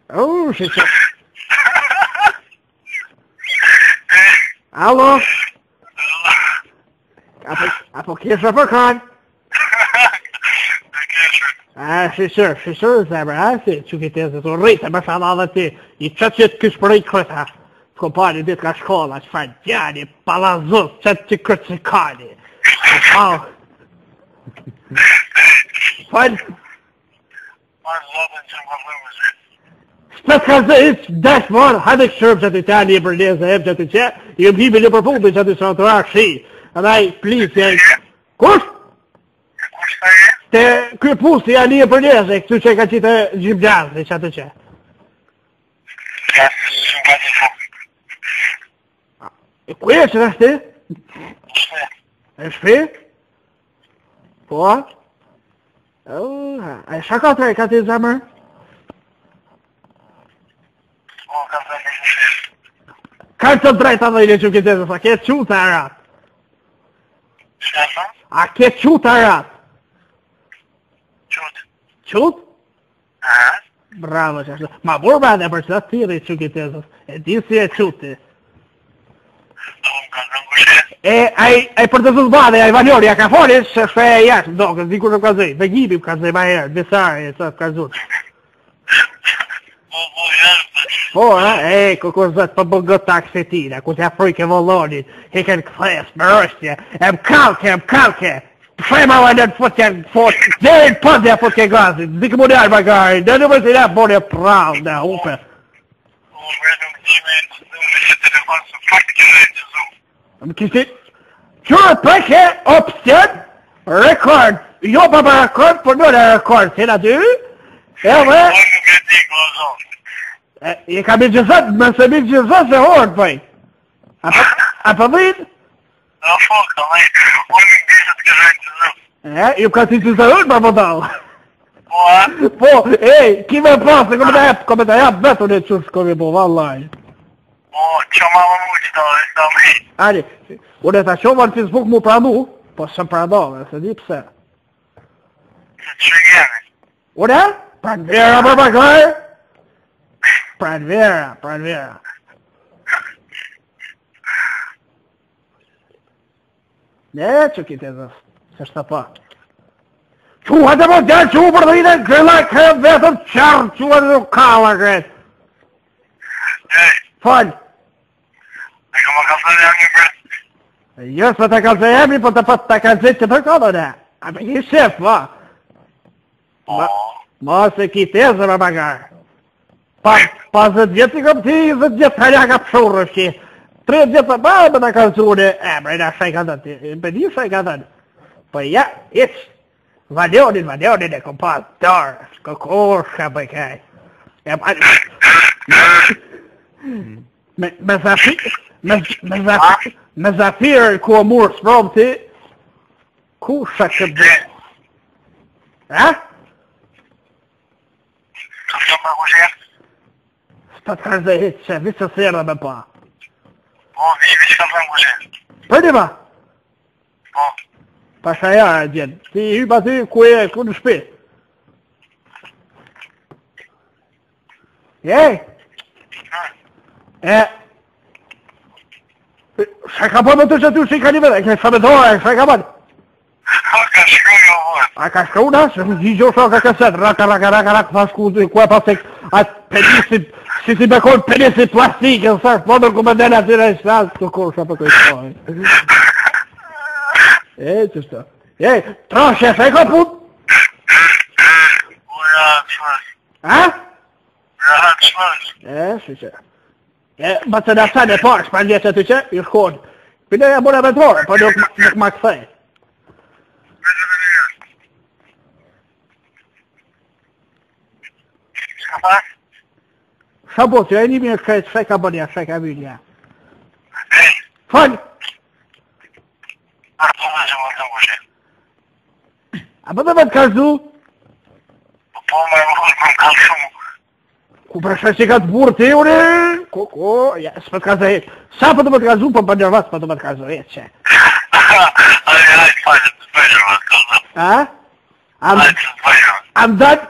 Shi që... Alo? Apo kesha për kanë? Shishër, zemër, si që ki tezë të rritë, më shana dhe ti, i qëtë kësh për i këta, kompani ditë ka shkolla, që fa gjani, palazos, qëtë që këtë që kani. Fajnë? Shpet ka zë ishë dashë morë, hajde këshërë që të tani i bërnezë e më që të që, i më himi në përfundi që të shë të rakë shi, edhe i plisë, kush? Te kërë pusi janë i bërnezë, këtu që ka qitë gjimgjazë, që të që. Ku e që nështë ti? E shpi? Po? A shaka të e ka ti zemër? Ka të drejta dhe i në që këtë e sa ke qutë e ratë? A ke qutë e ratë? Qutë? Bravo që ashtë. Ma burba edhe për që të tiri që këtë e zës. E di si e qutë. E për të zëzbade, a i valori, a ka foli, që shpe e jashtë, do, kësë dikur në ka zëj. Dhe gjibim ka zëj ma herë, besari, e sa ka zëtë. Po, kërë zëtë për bëgët taksitina, ku t'ja frujke vëllonit, heken këthes, më rështje, e më kalke, Fema va në të fotja në fotë, dherin pëndja fotë ke gazit, dikë më njarë magari, në në mësë i në bërë e prallë në upe. Më kështë, qërë pëke opcion, rekord, jo pa më rekord, për në rekord, se në dy, edhe... I ka mi gjëzat, më se mi gjëzat se horë, pëj. A për dhejnë? Ju ka si që të rrën për mëdalë. Po, kime pasë, kome të japë betën e qërë shkome po, vallaj. Po, që ma më mu që të me. Ani, unë e ta shumë në Facebook mu pranu, po shëm pranove, se di pëse. Që gjeni? Unë e? Pranë vera për bakaj? Pranë vera. Ne, që kite zës, që shtë pa. Qua të më gjerë që u për dhine, këlla kërë vetëm qërë, qua të kalla kërët. Falë. E ka më kalëse jam një kërët? Jësë për të kalëse jemi, për të për të kalëse që të kodë, ne. A me një shef, ma. Ma se kite zë më bagarë. Pa 10 vjetë i kom ti, 10 vjetë halja ka pëshurë shki. 3 vjetë për bërë më të kalësune, brejna shaj ka dhënë, për një shaj ka dhënë. Po ja, iqë, valionin e kom pas, dorë, shka për kaj. Me zafirë ku o murë s'prom ti, ku shak të bërë? Ha? Ka të më kushe? S'pa të kanë zë hitë që, visë të sërë dhe me pa. Po, vi që ka të më kushe? Për një ba? Po. Pasha ja e gjenë, ti hypa ty ku në shpi. Shka ka përë më të që ty që i ka një vëdhe, shka me dojë, shka ka përë. A ka shkru një vërë. A ka shkru në, se në gjigjo shka ka këset, raka, pas ku e pas e atë penisit, si si me konë penisit plastike, në sashë, po në ku me dena të në shtasë, të kohë shka për kujtë. Që shto. Troshe, se ka pun? Ura të shmës. Ha? Ura të shmës. Që. Ma të nësane e parë, shpa njëse të që, i shkonë. Për e mërë e vendrore, për nuk ma këthej. Shka pas? Shabo, që e një mirë shkajt, shka bënja, shka vynja. Falë! Arë të që më të kushe. A më dhe me të kalzu? Po, me më kalzu. Ku përshë që ka të burë të ure? Ja, s'pë të kalzu e. Sa për të më të kalzu, për për njërë vasë për të më të kalzu e, që? Ajë, falë, të bëjë më të kalzu. Ha? Ajë, të bëjë. Am dënë?